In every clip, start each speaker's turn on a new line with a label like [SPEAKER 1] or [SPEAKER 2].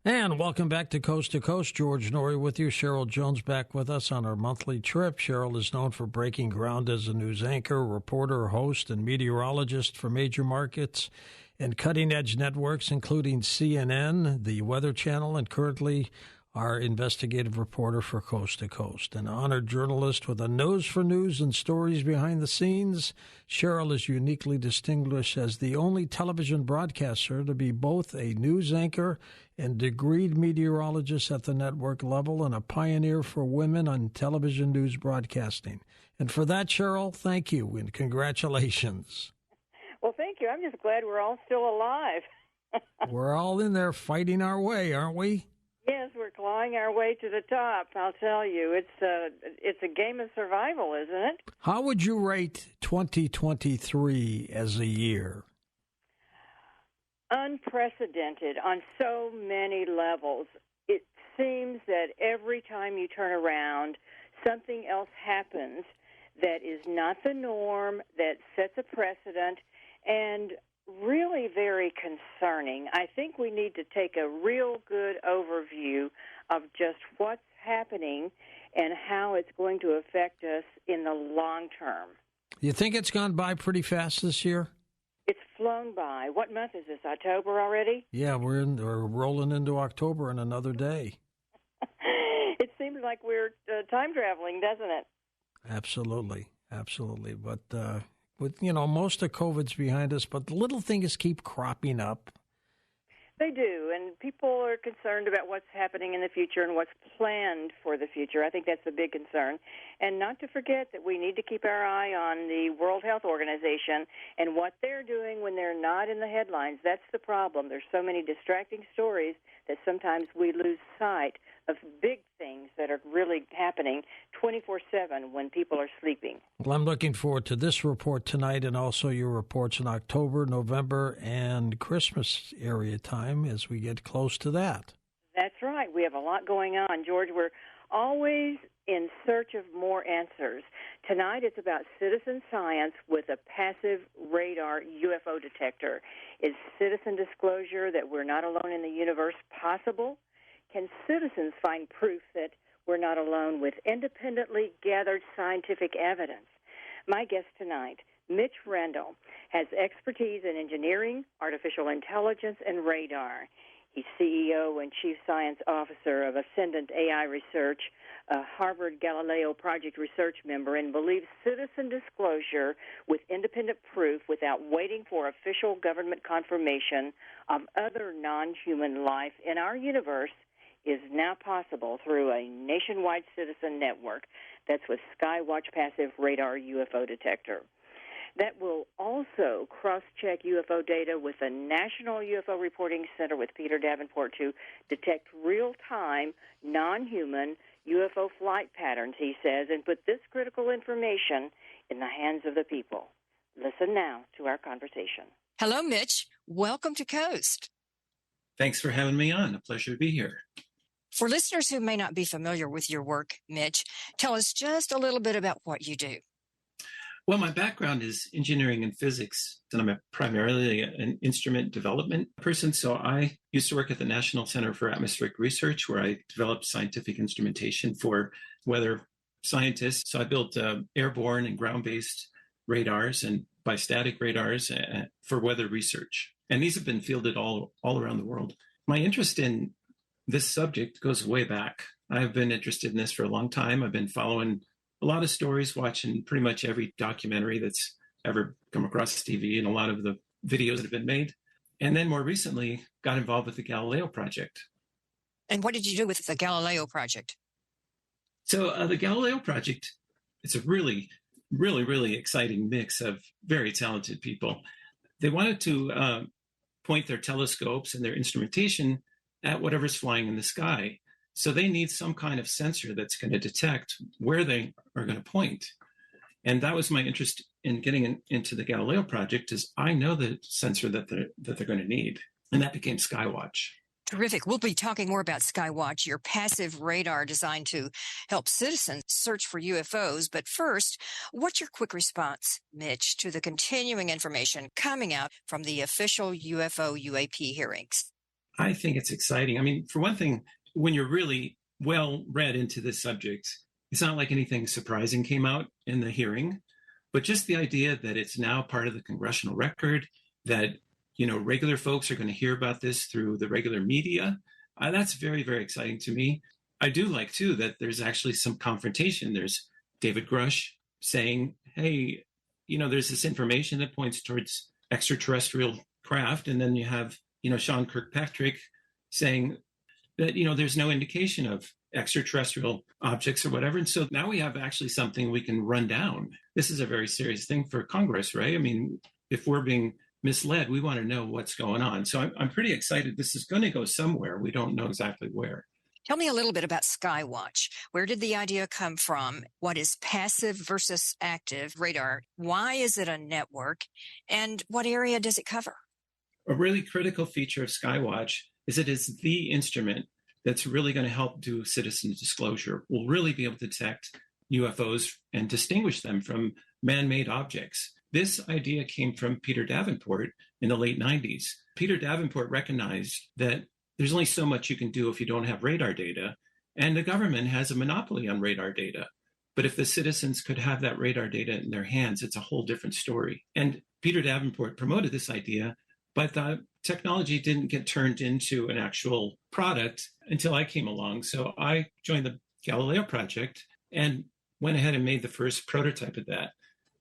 [SPEAKER 1] And welcome back to Coast. George Norrie with you. Cheryl Jones back with us on our monthly trip. Cheryl is known for breaking ground as a news anchor, reporter, host, and meteorologist for major markets and cutting-edge networks, including CNN, the Weather Channel, and currently our investigative reporter for Coast to Coast. An honored journalist with a nose for news and stories behind the scenes, Cheryl is uniquely distinguished as the only television broadcaster to be both a news anchor and degreed meteorologist at the network level and a pioneer for women on television news broadcasting. And for that, Cheryl, thank you and congratulations.
[SPEAKER 2] Well, thank you. I'm just glad we're all still alive.
[SPEAKER 1] We're all in there fighting our way, aren't we?
[SPEAKER 2] Yes, we're clawing our way to the top. I'll tell you, it's a game of survival, isn't it?
[SPEAKER 1] How would you rate 2023 as a year?
[SPEAKER 2] Unprecedented on so many levels. It seems that every time you turn around, something else happens that is not the norm, that sets a precedent, and really very concerning. I think we need to take a real good overview of just what's happening and how it's going to affect us in the long term.
[SPEAKER 1] You think it's gone by pretty fast this year?
[SPEAKER 2] It's flown by. What month is this, October already?
[SPEAKER 1] Yeah, we're rolling into October in another day.
[SPEAKER 2] It seems like we're time traveling, doesn't it?
[SPEAKER 1] Absolutely. But with most of COVID's behind us, but the little things keep cropping up.
[SPEAKER 2] They do, and people are concerned about what's happening in the future and what's planned for the future. I think that's a big concern. And not to forget that we need to keep our eye on the World Health Organization and what they're doing when they're not in the headlines. That's the problem. There's so many distracting stories that sometimes we lose sight of big things that are really happening 24/7 when people are sleeping.
[SPEAKER 1] Well, I'm looking forward to this report tonight and also your reports in October, November, and Christmas area time as we get close to that.
[SPEAKER 2] That's right. We have a lot going on, George. We're always in search of more answers. Tonight it's about citizen science with a passive radar UFO detector. Is citizen disclosure that we're not alone in the universe possible? Can citizens find proof that we're not alone with independently gathered scientific evidence? My guest tonight, Mitch Randall, has expertise in engineering, artificial intelligence, and radar. He's CEO and Chief Science Officer of Ascendant AI Research, a Harvard Galileo Project research member, and believes citizen disclosure with independent proof without waiting for official government confirmation of other non-human life in our universe is now possible through a nationwide citizen network. That's with Skywatch Passive Radar UFO Detector. That will also cross-check UFO data with the National UFO Reporting Center with Peter Davenport to detect real-time, non-human UFO flight patterns, he says, and put this critical information in the hands of the people. Listen now to our conversation.
[SPEAKER 3] Hello, Mitch. Welcome to Coast.
[SPEAKER 4] Thanks for having me on. A pleasure to be here.
[SPEAKER 3] For listeners who may not be familiar with your work, Mitch, tell us just a little bit about what you do.
[SPEAKER 4] Well, my background is engineering and physics, and I'm primarily an instrument development person. So I used to work at the National Center for Atmospheric Research, where I developed scientific instrumentation for weather scientists. So I built airborne and ground-based radars and bistatic radars for weather research. And these have been fielded all around the world. My interest in this subject goes way back. I've been interested in this for a long time. I've been following a lot of stories, watching pretty much every documentary that's ever come across TV and a lot of the videos that have been made. And then more recently, got involved with the Galileo Project.
[SPEAKER 3] And what did you do with the Galileo Project?
[SPEAKER 4] So the Galileo Project, it's a really, really, really exciting mix of very talented people. They wanted to point their telescopes and their instrumentation at whatever's flying in the sky. So they need some kind of sensor that's going to detect where they are going to point. And that was my interest in getting into the Galileo Project, is I know the sensor that they're going to need. And that became Skywatch.
[SPEAKER 3] Terrific. We'll be talking more about Skywatch, your passive radar designed to help citizens search for UFOs. But first, what's your quick response, Mitch, to the continuing information coming out from the official UFO UAP hearings?
[SPEAKER 4] I think it's exciting. I mean, for one thing, when you're really well read into this subject, it's not like anything surprising came out in the hearing, but just the idea that it's now part of the congressional record, that, regular folks are going to hear about this through the regular media. That's very, very exciting to me. I do like, too, that there's actually some confrontation. There's David Grush saying, hey, there's this information that points towards extraterrestrial craft. And then you have, Sean Kirkpatrick saying that, there's no indication of extraterrestrial objects or whatever. And so now we have actually something we can run down. This is a very serious thing for Congress, right? I mean, if we're being misled, we want to know what's going on. So I'm pretty excited. This is going to go somewhere. We don't know exactly where.
[SPEAKER 3] Tell me a little bit about Skywatch. Where did the idea come from? What is passive versus active radar? Why is it a network? And what area does it cover?
[SPEAKER 4] A really critical feature of Skywatch is it is the instrument that's really going to help do citizen disclosure. We'll really be able to detect UFOs and distinguish them from man-made objects. This idea came from Peter Davenport in the late 90s. Peter Davenport recognized that there's only so much you can do if you don't have radar data, and the government has a monopoly on radar data. But if the citizens could have that radar data in their hands, it's a whole different story. And Peter Davenport promoted this idea, but the technology didn't get turned into an actual product until I came along. So I joined the Galileo project and went ahead and made the first prototype of that.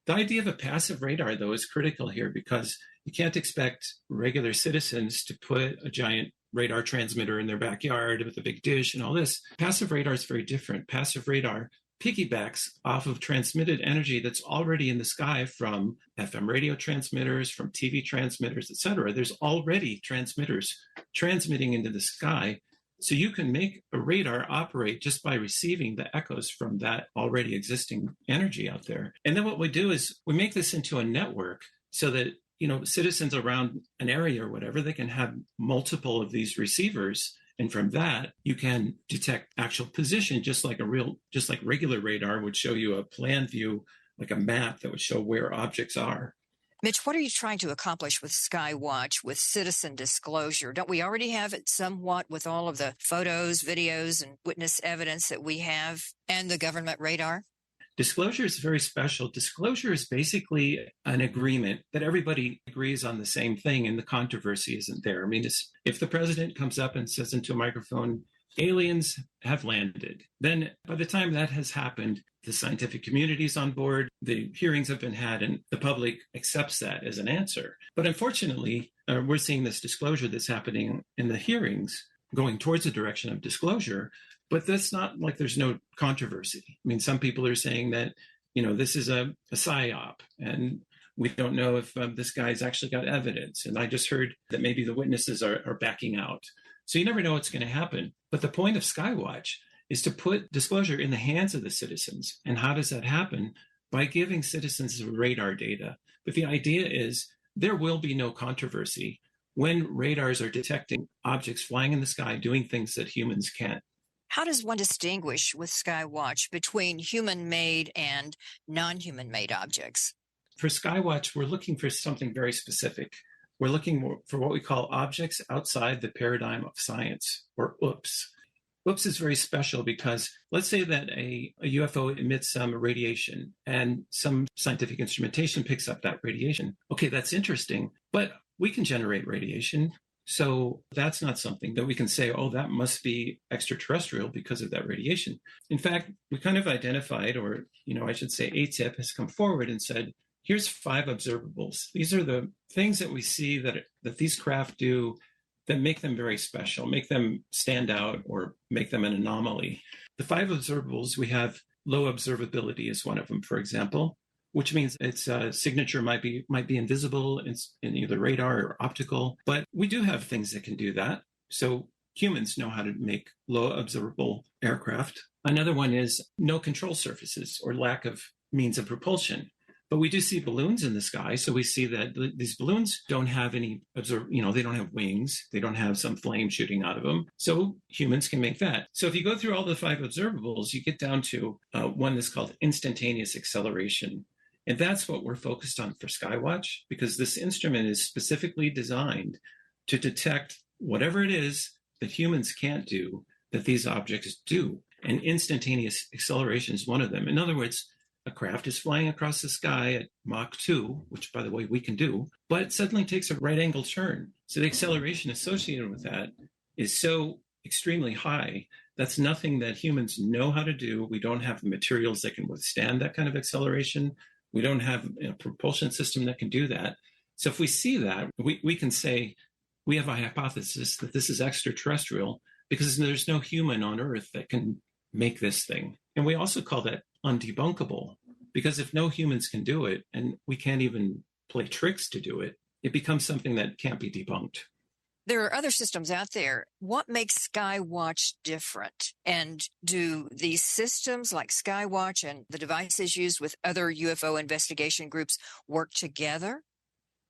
[SPEAKER 4] The idea of a passive radar, though, is critical here because you can't expect regular citizens to put a giant radar transmitter in their backyard with a big dish and all this. Passive radar is very different. Passive radar piggybacks off of transmitted energy that's already in the sky from FM radio transmitters, from TV transmitters, et cetera. There's already transmitters transmitting into the sky. So you can make a radar operate just by receiving the echoes from that already existing energy out there. And then what we do is we make this into a network so that, citizens around an area or whatever, they can have multiple of these receivers. And from that, you can detect actual position, just like regular radar would show you a plan view, like a map that would show where objects are.
[SPEAKER 3] Mitch, what are you trying to accomplish with Skywatch, with citizen disclosure? Don't we already have it somewhat with all of the photos, videos, and witness evidence that we have and the government radar?
[SPEAKER 4] Disclosure is very special. Disclosure is basically an agreement that everybody agrees on the same thing and the controversy isn't there. I mean, if the president comes up and says into a microphone, aliens have landed, then by the time that has happened, the scientific community is on board, the hearings have been had, and the public accepts that as an answer. But unfortunately, we're seeing this disclosure that's happening in the hearings going towards the direction of disclosure. But that's not like there's no controversy. I mean, some people are saying that, this is a psyop and we don't know if this guy's actually got evidence. And I just heard that maybe the witnesses are backing out. So you never know what's going to happen. But the point of Skywatch is to put disclosure in the hands of the citizens. And how does that happen? By giving citizens radar data. But the idea is there will be no controversy when radars are detecting objects flying in the sky, doing things that humans can't.
[SPEAKER 3] How does one distinguish with Skywatch between human-made and non-human-made objects?
[SPEAKER 4] For Skywatch, we're looking for something very specific. We're looking for what we call objects outside the paradigm of science, or OOPS. OOPS is very special because let's say that a UFO emits some radiation and some scientific instrumentation picks up that radiation. Okay, that's interesting, but we can generate radiation. So that's not something that we can say, oh, that must be extraterrestrial because of that radiation. In fact, we kind of identified, or, I should say ATIP has come forward and said, here's 5 observables. These are the things that we see that these craft do that make them very special, make them stand out, or make them an anomaly. The 5 observables, we have low observability is one of them, for example, which means its signature might be invisible in either radar or optical. But we do have things that can do that. So humans know how to make low observable aircraft. Another one is no control surfaces or lack of means of propulsion. But we do see balloons in the sky. So we see that these balloons don't have any they don't have wings. They don't have some flame shooting out of them. So humans can make that. So if you go through all the 5 observables, you get down to one that's called instantaneous acceleration. And that's what we're focused on for Skywatch, because this instrument is specifically designed to detect whatever it is that humans can't do, that these objects do. And instantaneous acceleration is one of them. In other words, a craft is flying across the sky at Mach 2, which, by the way, we can do, but it suddenly takes a right angle turn. So the acceleration associated with that is so extremely high. That's nothing that humans know how to do. We don't have the materials that can withstand that kind of acceleration. We don't have a propulsion system that can do that. So if we see that, we can say we have a hypothesis that this is extraterrestrial because there's no human on Earth that can make this thing. And we also call that undebunkable, because if no humans can do it, and we can't even play tricks to do it, it becomes something that can't be debunked.
[SPEAKER 3] There are other systems out there. What makes Skywatch different? And do these systems like Skywatch and the devices used with other UFO investigation groups work together?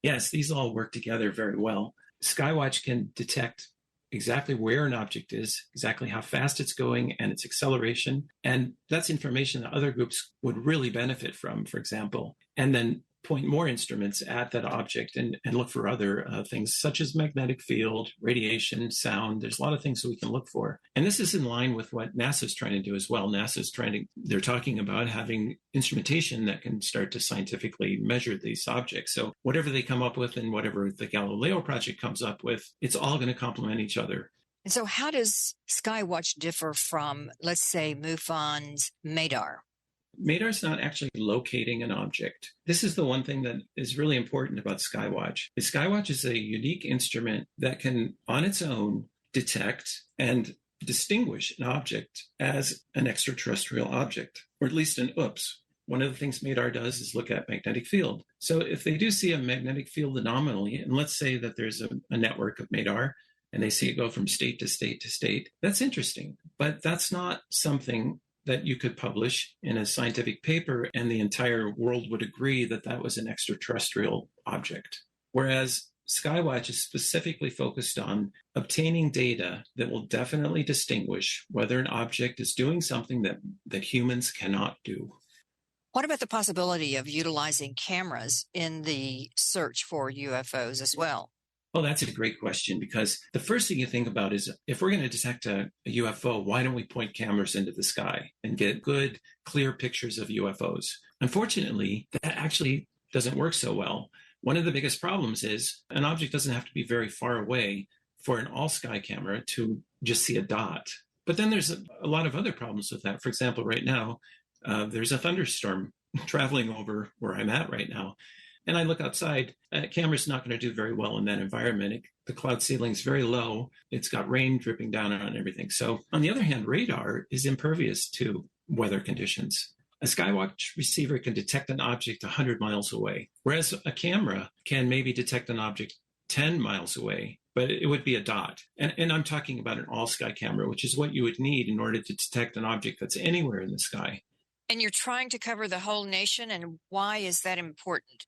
[SPEAKER 4] Yes, these all work together very well. Skywatch can detect exactly where an object is, exactly how fast it's going, and its acceleration. And that's information that other groups would really benefit from, for example. And then point more instruments at that object and look for other things such as magnetic field, radiation, sound. There's a lot of things that we can look for. And this is in line with what NASA's trying to do as well. They're talking about having instrumentation that can start to scientifically measure these objects. So whatever they come up with and whatever the Galileo project comes up with, it's all going to complement each other.
[SPEAKER 3] And so how does Skywatch differ from, let's say, MUFON's MADAR?
[SPEAKER 4] MADAR is not actually locating an object. This is the one thing that is really important about Skywatch. The Skywatch is a unique instrument that can, on its own, detect and distinguish an object as an extraterrestrial object, or at least an OOPS. One of the things MADAR does is look at magnetic field. So if they do see a magnetic field anomaly, and let's say that there's a network of MADAR, and they see it go from state to state to state, that's interesting. But that's not something that you could publish in a scientific paper and the entire world would agree that that was an extraterrestrial object. Whereas Skywatch is specifically focused on obtaining data that will definitely distinguish whether an object is doing something that humans cannot do.
[SPEAKER 3] What about the possibility of utilizing cameras in the search for UFOs as well?
[SPEAKER 4] Well, that's a great question, because the first thing you think about is if we're going to detect a UFO, why don't we point cameras into the sky and get good, clear pictures of UFOs? Unfortunately, that actually doesn't work so well. One of the biggest problems is an object doesn't have to be very far away for an all-sky camera to just see a dot. But then there's a lot of other problems with that. For example, right now, there's a thunderstorm traveling over where I'm at right now. And I look outside, a camera's not going to do very well in that environment. The cloud ceiling's very low. It's got rain dripping down on everything. So on the other hand, radar is impervious to weather conditions. A Skywatch receiver can detect an object 100 miles away, whereas a camera can maybe detect an object 10 miles away, but it would be a dot. And I'm talking about an all-sky camera, which is what you would need in order to detect an object that's anywhere in the sky.
[SPEAKER 3] And you're trying to cover the whole nation, and why is that important?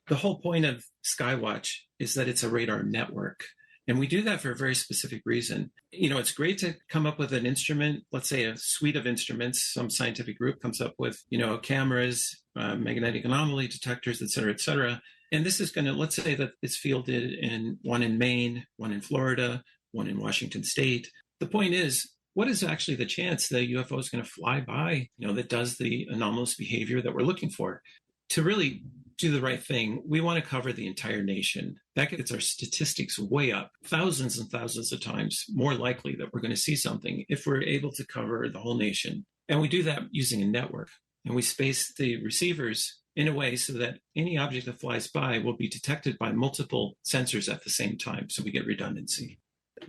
[SPEAKER 4] The whole point of Skywatch is that it's a radar network. And we do that for a very specific reason. You know, it's great to come up with an instrument, let's say a suite of instruments, some scientific group comes up with, cameras, magnetic anomaly detectors, et cetera, et cetera. And this is going to, let's say that it's fielded in one in Maine, one in Florida, one in Washington State. The point is, what is actually the chance that a UFO is going to fly by, that does the anomalous behavior that we're looking for? To really do the right thing, we want to cover the entire nation. That gets our statistics way up, thousands and thousands of times more likely that we're going to see something if we're able to cover the whole nation. And we do that using a network. And we space the receivers in a way so that any object that flies by will be detected by multiple sensors at the same time. So we get redundancy.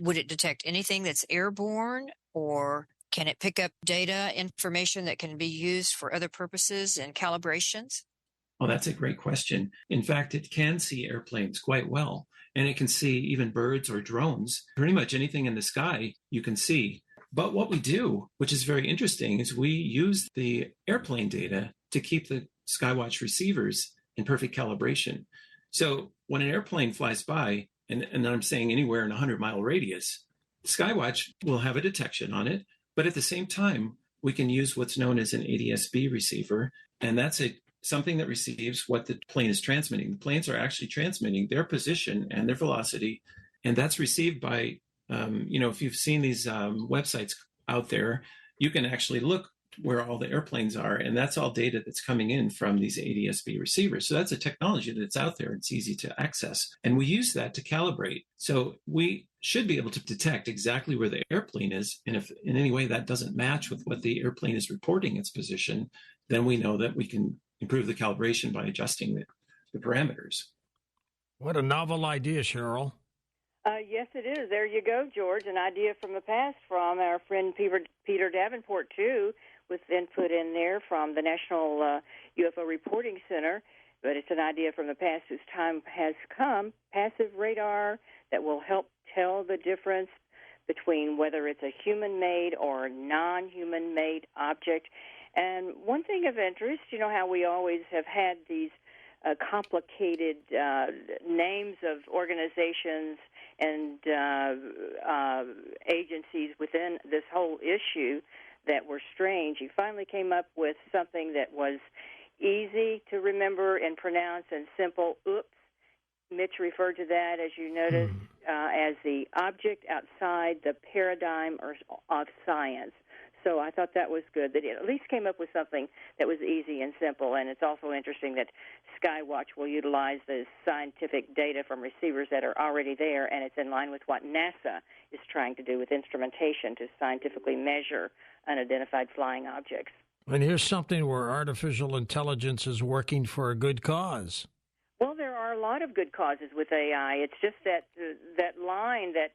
[SPEAKER 3] Would it detect anything that's airborne, or can it pick up data, information that can be used for other purposes and calibrations?
[SPEAKER 4] Well, that's a great question. In fact, it can see airplanes quite well, and it can see even birds or drones. Pretty much anything in the sky you can see. But what we do, which is very interesting, is we use the airplane data to keep the Skywatch receivers in perfect calibration. So when an airplane flies by, and I'm saying anywhere in a 100-mile radius, Skywatch will have a detection on it. But at the same time, we can use what's known as an ADS-B receiver, and that's something that receives what the plane is transmitting. The planes are actually transmitting their position and their velocity And that's received by, if you've seen these websites out there, you can actually look where all the airplanes are, and that's all data that's coming in from these ADS-B receivers. So that's a technology that's out there. It's easy to access, and we use that to calibrate. So we should be able to detect exactly where the airplane is, and if in any way that doesn't match with what the airplane is reporting its position, then we know that we can improve the calibration by adjusting the parameters.
[SPEAKER 1] What a novel idea, Cheryl.
[SPEAKER 2] Yes, it is. There you go, George. An idea from the past from our friend Peter Davenport, too, with input in there from the National UFO Reporting Center. But it's an idea from the past whose time has come. Passive radar that will help tell the difference between whether it's a human-made or non-human-made object. And one thing of interest, you know how we always have had these complicated names of organizations and agencies within this whole issue that were strange. He finally came up with something that was easy to remember and pronounce and simple. Oops. Mitch referred to that, as you noticed, as the object outside the paradigm of science. So I thought that was good, that it at least came up with something that was easy and simple. And it's also interesting that Skywatch will utilize the scientific data from receivers that are already there, and it's in line with what NASA is trying to do with instrumentation to scientifically measure unidentified flying objects.
[SPEAKER 1] And here's something where artificial intelligence is working for a good cause.
[SPEAKER 2] Well, there are a lot of good causes with AI. It's just that line that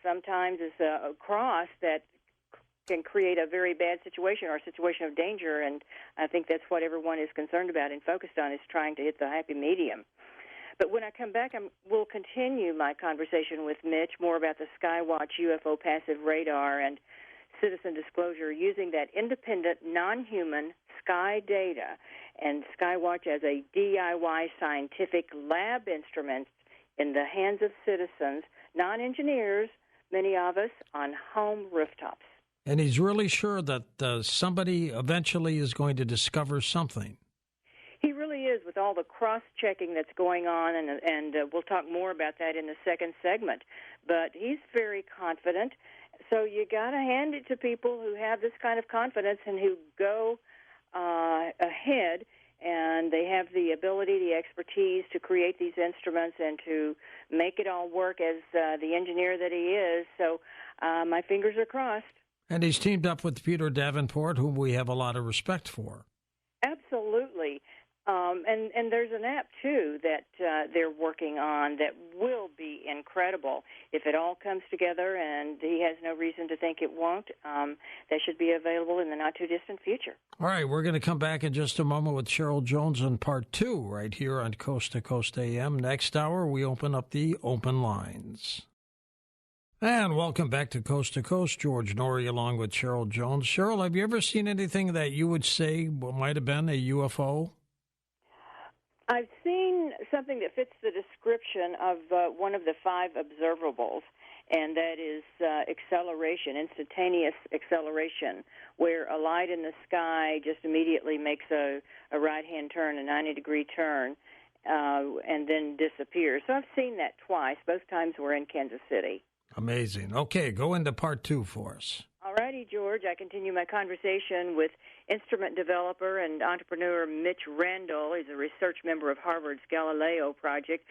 [SPEAKER 2] sometimes is crossed that can create a very bad situation or a situation of danger, and I think that's what everyone is concerned about and focused on, is trying to hit the happy medium. But when I come back, we'll continue my conversation with Mitch more about the Skywatch UFO passive radar and citizen disclosure using that independent, non-human sky data and Skywatch as a DIY scientific lab instrument in the hands of citizens, non-engineers, many of us, on home rooftops.
[SPEAKER 1] And he's really sure that somebody eventually is going to discover something.
[SPEAKER 2] He really is, with all the cross-checking that's going on, and we'll talk more about that in the second segment. But he's very confident, so you got to hand it to people who have this kind of confidence and who go ahead, and they have the ability, the expertise to create these instruments and to make it all work as the engineer that he is. So my fingers are crossed.
[SPEAKER 1] And he's teamed up with Peter Davenport, whom we have a lot of respect for.
[SPEAKER 2] Absolutely. And there's an app, too, that they're working on that will be incredible. If it all comes together, and he has no reason to think it won't, that should be available in the not-too-distant future.
[SPEAKER 1] All right, we're going to come back in just a moment with Cheryl Jones on Part 2 right here on Coast to Coast AM. Next hour, we open up the open lines. And welcome back to Coast. George Norrie along with Cheryl Jones. Cheryl, have you ever seen anything that you would say might have been a UFO?
[SPEAKER 2] I've seen something that fits the description of one of the 5 observables, and that is acceleration, instantaneous acceleration, where a light in the sky just immediately makes a right-hand turn, a 90-degree turn, and then disappears. So I've seen that twice. Both times were in Kansas City.
[SPEAKER 1] Amazing. Okay, go into Part 2 for us.
[SPEAKER 2] All righty, George. I continue my conversation with instrument developer and entrepreneur Mitch Randall. He's a research member of Harvard's Galileo project,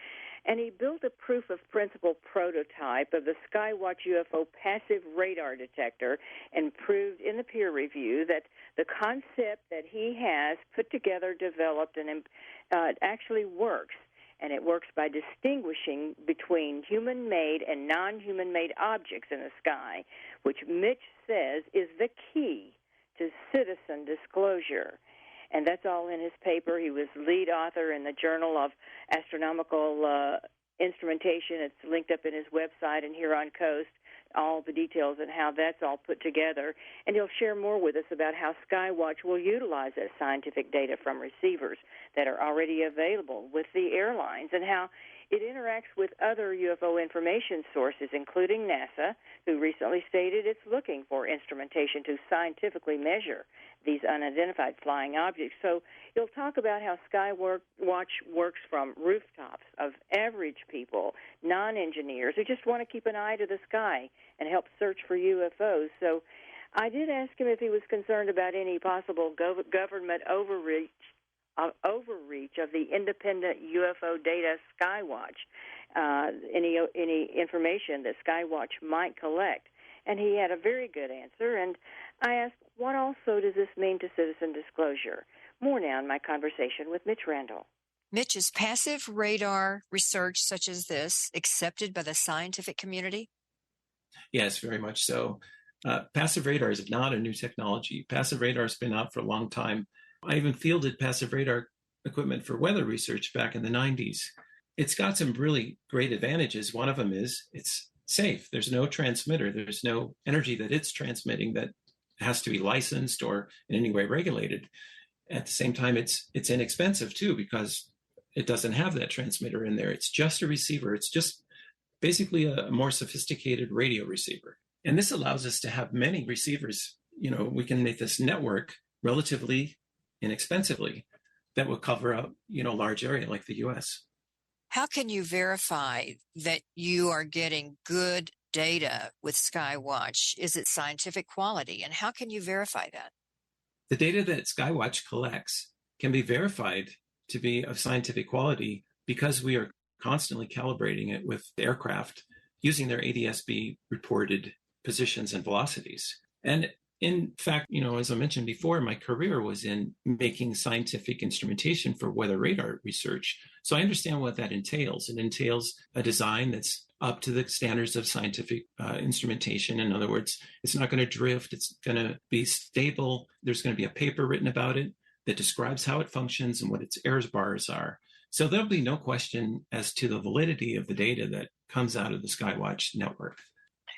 [SPEAKER 2] and he built a proof-of-principle prototype of the Skywatch UFO passive radar detector and proved in the peer review that the concept that he has put together, developed, and actually works. And it works by distinguishing between human-made and non-human-made objects in the sky, which Mitch says is the key to citizen disclosure. And that's all in his paper. He was lead author in the Journal of Astronomical Instrumentation. It's linked up in his website and here on Coast, all the details and how that's all put together. And he'll share more with us about how Skywatch will utilize that scientific data from receivers that are already available with the airlines, and how It interacts with other UFO information sources, including NASA, who recently stated it's looking for instrumentation to scientifically measure these unidentified flying objects. So you'll talk about how Skywatch works from rooftops of average people, non-engineers, who just want to keep an eye to the sky and help search for UFOs. So I did ask him if he was concerned about any possible government overreach of the independent UFO data Skywatch, any information that Skywatch might collect. And he had a very good answer. And I asked, what also does this mean to citizen disclosure? More now in my conversation with Mitch Randall.
[SPEAKER 3] Mitch, is passive radar research such as this accepted by the scientific community?
[SPEAKER 4] Yes, very much so. Passive radar is not a new technology. Passive radar has been out for a long time. I even fielded passive radar equipment for weather research back in the 90s. It's got some really great advantages. One of them is it's safe. There's no transmitter. There's no energy that it's transmitting that has to be licensed or in any way regulated. At the same time, it's inexpensive too, because it doesn't have that transmitter in there. It's just a receiver. It's just basically a more sophisticated radio receiver. And this allows us to have many receivers. We can make this network relatively inexpensively that will cover a large area like the U.S.
[SPEAKER 3] How can you verify that you are getting good data with Skywatch? Is it scientific quality? And how can you verify that?
[SPEAKER 4] The data that Skywatch collects can be verified to be of scientific quality because we are constantly calibrating it with the aircraft using their ADS-B reported positions and velocities. And in fact, as I mentioned before, my career was in making scientific instrumentation for weather radar research. So I understand what that entails. It entails a design that's up to the standards of scientific instrumentation. In other words, it's not going to drift. It's going to be stable. There's going to be a paper written about it that describes how it functions and what its error bars are. So there'll be no question as to the validity of the data that comes out of the Skywatch network.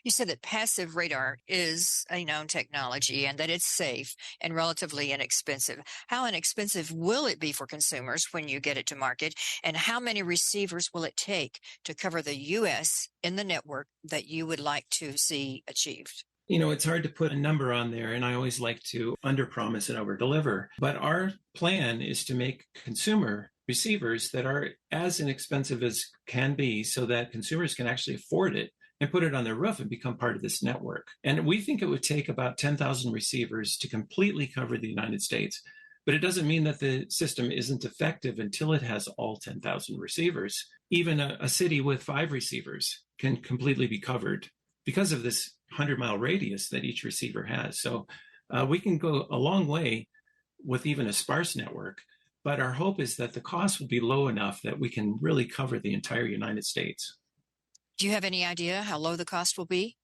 [SPEAKER 3] You said that passive radar is a known technology and that it's safe and relatively inexpensive. How inexpensive will it be for consumers when you get it to market? And how many receivers will it take to cover the U.S. in the network that you would like to see achieved?
[SPEAKER 4] It's hard to put a number on there, and I always like to underpromise and overdeliver. But our plan is to make consumer receivers that are as inexpensive as can be so that consumers can actually afford it and put it on their roof and become part of this network. And we think it would take about 10,000 receivers to completely cover the United States. But it doesn't mean that the system isn't effective until it has all 10,000 receivers. Even a city with 5 receivers can completely be covered because of this 100-mile radius that each receiver has. So we can go a long way with even a sparse network. But our hope is that the cost will be low enough that we can really cover the entire United States.
[SPEAKER 3] Do you have any idea how low the cost will be?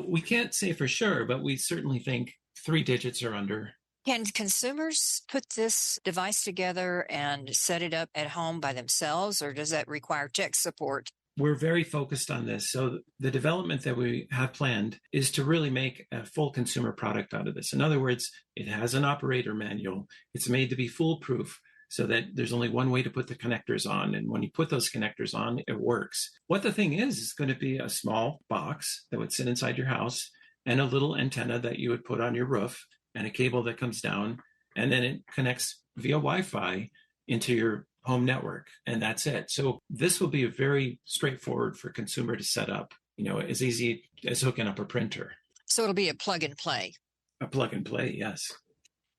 [SPEAKER 4] We can't say for sure, but we certainly think 3 digits or under.
[SPEAKER 3] Can consumers put this device together and set it up at home by themselves, or does that require tech support?
[SPEAKER 4] We're very focused on this. So the development that we have planned is to really make a full consumer product out of this. In other words, it has an operator manual. It's made to be foolproof, so that there's only one way to put the connectors on. And when you put those connectors on, it works. What the thing is going to be a small box that would sit inside your house and a little antenna that you would put on your roof and a cable that comes down. And then it connects via Wi-Fi into your home network. And that's it. So this will be very straightforward for consumer to set up, as easy as hooking up a printer.
[SPEAKER 3] So it'll be a plug and play.
[SPEAKER 4] A plug and play, yes.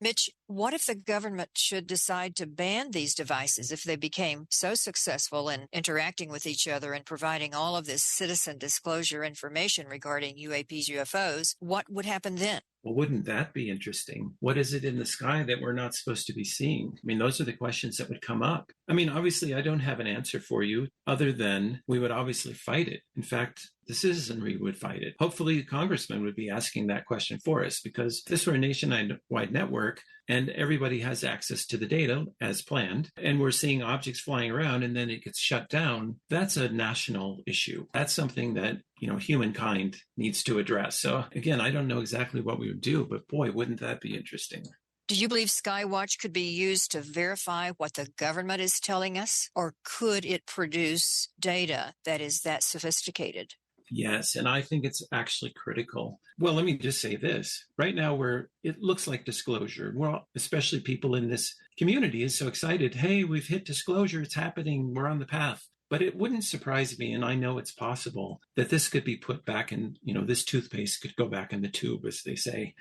[SPEAKER 3] Mitch, what if the government should decide to ban these devices if they became so successful in interacting with each other and providing all of this citizen disclosure information regarding UAPs, UFOs? What would happen then?
[SPEAKER 4] Well, wouldn't that be interesting? What is it in the sky that we're not supposed to be seeing? I mean, those are the questions that would come up. I mean, obviously, I don't have an answer for you other than we would obviously fight it. In fact, the citizenry would fight it. Hopefully, the congressman would be asking that question for us, because if this were a nationwide network and everybody has access to the data as planned, and we're seeing objects flying around and then it gets shut down, that's a national issue. That's something that humankind needs to address. So again, I don't know exactly what we would do, but boy, wouldn't that be interesting.
[SPEAKER 3] Do you believe Skywatch could be used to verify what the government is telling us, or could it produce data that is that sophisticated?
[SPEAKER 4] Yes, and I think it's actually critical. Well, let me just say this. Right now, it looks like disclosure. Well, especially people in this community is so excited. Hey, we've hit disclosure. It's happening. We're on the path. But it wouldn't surprise me, and I know it's possible, that this could be put back in, this toothpaste could go back in the tube, as they say.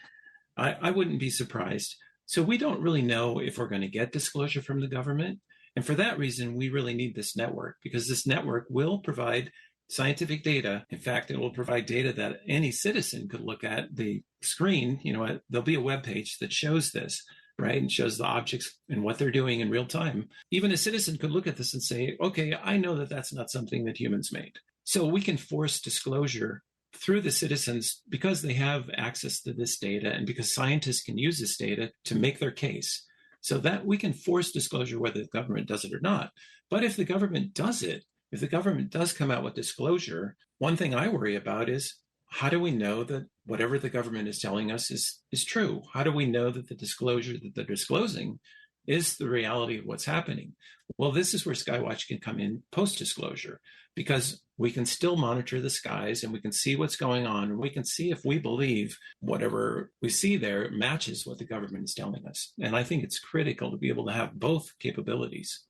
[SPEAKER 4] I wouldn't be surprised. So we don't really know if we're going to get disclosure from the government. And for that reason, we really need this network, because this network will provide scientific data. In fact, it will provide data that any citizen could look at the screen. There'll be a web page that shows this, right? And shows the objects and what they're doing in real time. Even a citizen could look at this and say, okay, I know that that's not something that humans made. So we can force disclosure through the citizens because they have access to this data and because scientists can use this data to make their case. So that we can force disclosure whether the government does it or not. But if the government does it, if the government does come out with disclosure, one thing I worry about is, how do we know that whatever the government is telling us is true? How do we know that the disclosure that they're disclosing is the reality of what's happening? Well, this is where Skywatch can come in post-disclosure, because we can still monitor the skies and we can see what's going on, and we can see if we believe whatever we see there matches what the government is telling us. And I think it's critical to be able to have both capabilities.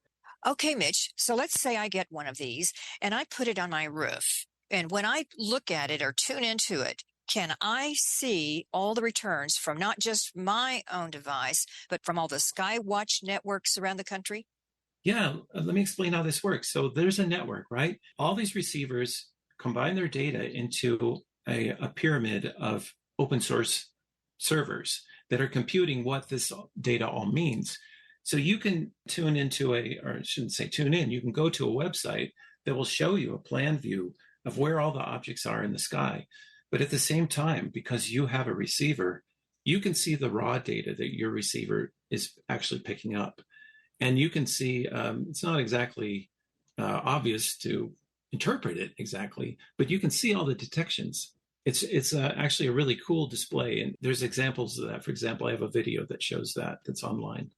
[SPEAKER 3] Okay, Mitch, so let's say I get one of these and I put it on my roof. And when I look at it or tune into it, can I see all the returns from not just my own device, but from all the Skywatch networks around the country?
[SPEAKER 4] Yeah, let me explain how this works. So there's a network, right? All these receivers combine their data into a pyramid of open source servers that are computing what this data all means. So you can tune into or I shouldn't say tune in, you can go to a website that will show you a plan view of where all the objects are in the sky. But at the same time, because you have a receiver, you can see the raw data that your receiver is actually picking up. And you can see, it's not exactly obvious to interpret it exactly, but you can see all the detections. It's actually a really cool display. And there's examples of that. For example, I have a video that shows that that's online.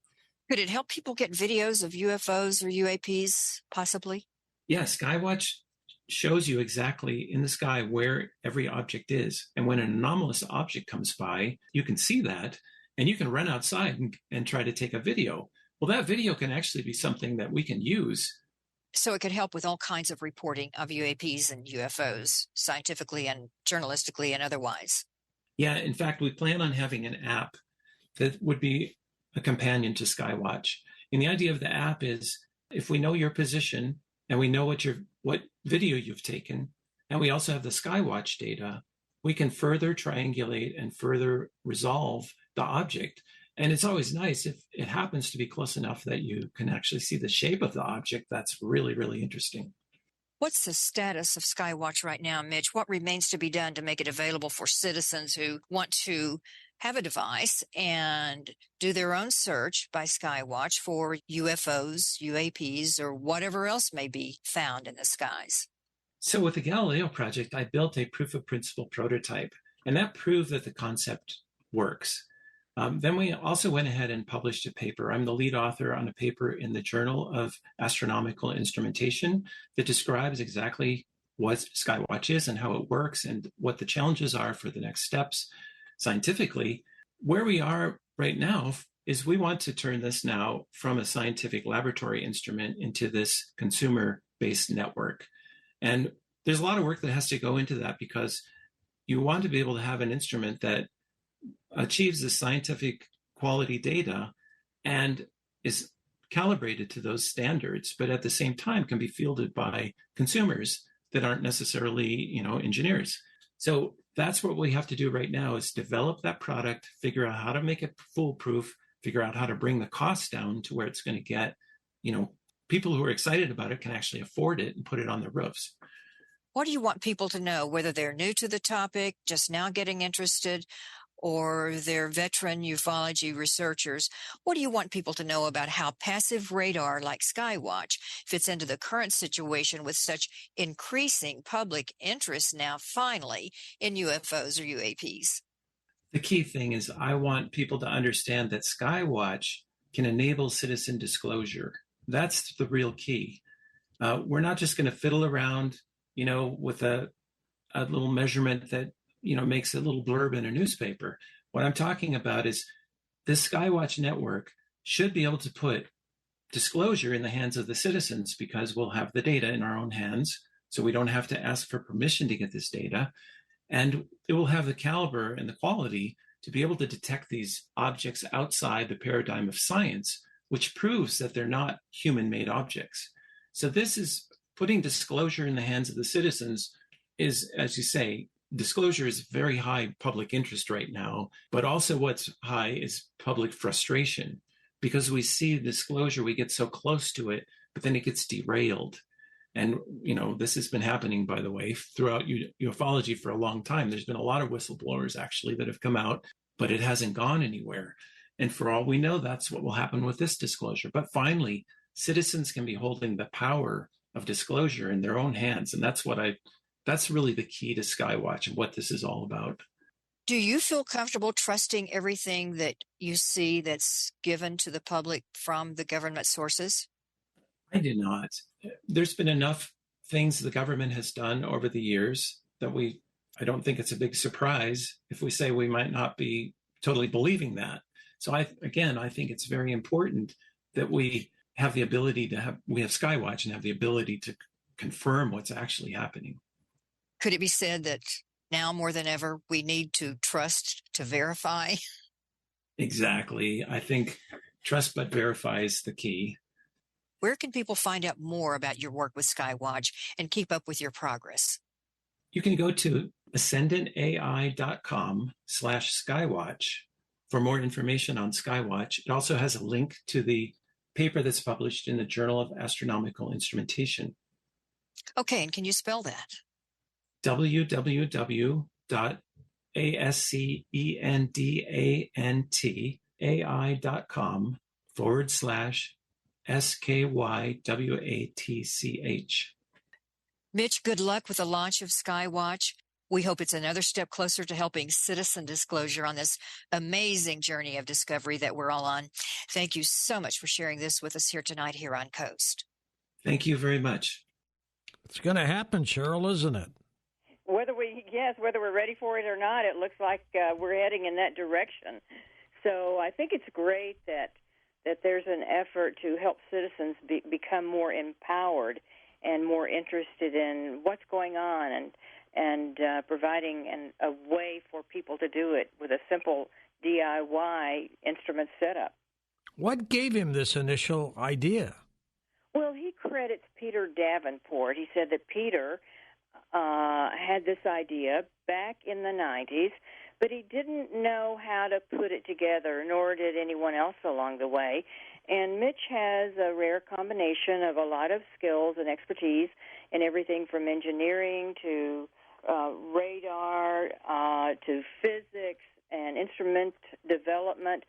[SPEAKER 3] Could it help people get videos of UFOs or UAPs, possibly?
[SPEAKER 4] Yeah, Skywatch shows you exactly in the sky where every object is. And when an anomalous object comes by, you can see that, and you can run outside and try to take a video. Well, that video can actually be something that we can use.
[SPEAKER 3] So it could help with all kinds of reporting of UAPs and UFOs, scientifically and journalistically and otherwise.
[SPEAKER 4] Yeah, in fact, we plan on having an app that would be a companion to Skywatch. And the idea of the app is, if we know your position and we know what video you've taken, and we also have the Skywatch data, we can further triangulate and further resolve the object. And it's always nice if it happens to be close enough that you can actually see the shape of the object. That's really, really interesting.
[SPEAKER 3] What's the status of Skywatch right now, Mitch? What remains to be done to make it available for citizens who want to have a device and do their own search by Skywatch for UFOs, UAPs, or whatever else may be found in the skies?
[SPEAKER 4] So with the Galileo project, I built a proof of principle prototype, and that proved that the concept works. Then we also went ahead and published a paper. I'm the lead author on a paper in the Journal of Astronomical Instrumentation that describes exactly what Skywatch is and how it works and what the challenges are for the next steps scientifically. Where we are right now is we want to turn this now from a scientific laboratory instrument into this consumer-based network. And there's a lot of work that has to go into that, because you want to be able to have an instrument that achieves the scientific quality data and is calibrated to those standards, but at the same time can be fielded by consumers that aren't necessarily, engineers. So that's what we have to do right now, is develop that product, figure out how to make it foolproof, figure out how to bring the cost down to where it's going to get, people who are excited about it can actually afford it and put it on their roofs.
[SPEAKER 3] What do you want people to know, whether they're new to the topic, just now getting interested, or they're veteran ufology researchers? What do you want people to know about how passive radar like Skywatch fits into the current situation with such increasing public interest now finally in UFOs or UAPs?
[SPEAKER 4] The key thing is I want people to understand that Skywatch can enable citizen disclosure. That's the real key. We're not just going to fiddle around, with a little measurement that, makes a little blurb in a newspaper. What I'm talking about is this Skywatch network should be able to put disclosure in the hands of the citizens because we'll have the data in our own hands. So we don't have to ask for permission to get this data. And it will have the caliber and the quality to be able to detect these objects outside the paradigm of science, which proves that they're not human-made objects. So this is putting disclosure in the hands of the citizens is, as you say, disclosure is very high public interest right now, but also what's high is public frustration. Because we see disclosure, we get so close to it, but then it gets derailed. And, this has been happening, by the way, throughout ufology for a long time. There's been a lot of whistleblowers, actually, that have come out, but it hasn't gone anywhere. And for all we know, that's what will happen with this disclosure. But finally, citizens can be holding the power of disclosure in their own hands. And that's really the key to Skywatch and what this is all about.
[SPEAKER 3] Do you feel comfortable trusting everything that you see that's given to the public from the government sources?
[SPEAKER 4] I do not. There's been enough things the government has done over the years that I don't think it's a big surprise if we say we might not be totally believing that. So I think it's very important that we have the ability we have Skywatch and have the ability to confirm what's actually happening.
[SPEAKER 3] Could it be said that now more than ever, we need to trust to verify?
[SPEAKER 4] Exactly. I think trust but verify is the key.
[SPEAKER 3] Where can people find out more about your work with Skywatch and keep up with your progress?
[SPEAKER 4] You can go to ascendantai.com/Skywatch for more information on Skywatch. It also has a link to the paper that's published in the Journal of Astronomical Instrumentation.
[SPEAKER 3] Okay, and can you spell that?
[SPEAKER 4] www.ascendantai.com/SKYWATCH.
[SPEAKER 3] Mitch, good luck with the launch of Skywatch. We hope it's another step closer to helping citizen disclosure on this amazing journey of discovery that we're all on. Thank you so much for sharing this with us here tonight here on Coast.
[SPEAKER 4] Thank you very much.
[SPEAKER 1] It's going to happen, Cheryl, isn't it?
[SPEAKER 2] Whether we're ready for it or not, it looks like we're heading in that direction. So I think it's great that there's an effort to help citizens become more empowered and more interested in what's going on and providing a way for people to do it with a simple DIY instrument setup.
[SPEAKER 1] What gave him this initial idea?
[SPEAKER 2] Well, he credits Peter Davenport. He said that Peter had this idea back in the 90s, but he didn't know how to put it together, nor did anyone else along the way. And Mitch has a rare combination of a lot of skills and expertise in everything from engineering to radar to physics and instrument development.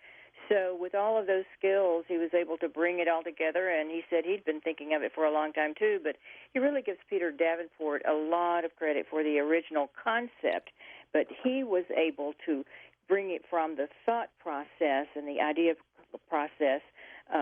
[SPEAKER 2] So with all of those skills, he was able to bring it all together, and he said he'd been thinking of it for a long time, too, but he really gives Peter Davenport a lot of credit for the original concept, but he was able to bring it from the thought process and the idea process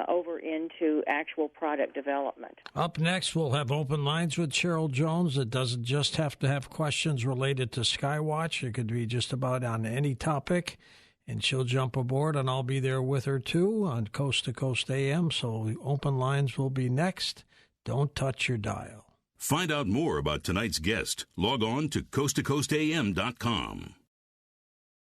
[SPEAKER 2] over into actual product development.
[SPEAKER 1] Up next, we'll have open lines with Cheryl Jones. It doesn't just have to have questions related to Skywatch. It could be just about on any topic. And she'll jump aboard, and I'll be there with her, too, on Coast to Coast AM. So open lines will be next. Don't touch your dial.
[SPEAKER 5] Find out more about tonight's guest. Log on to coasttocoastam.com.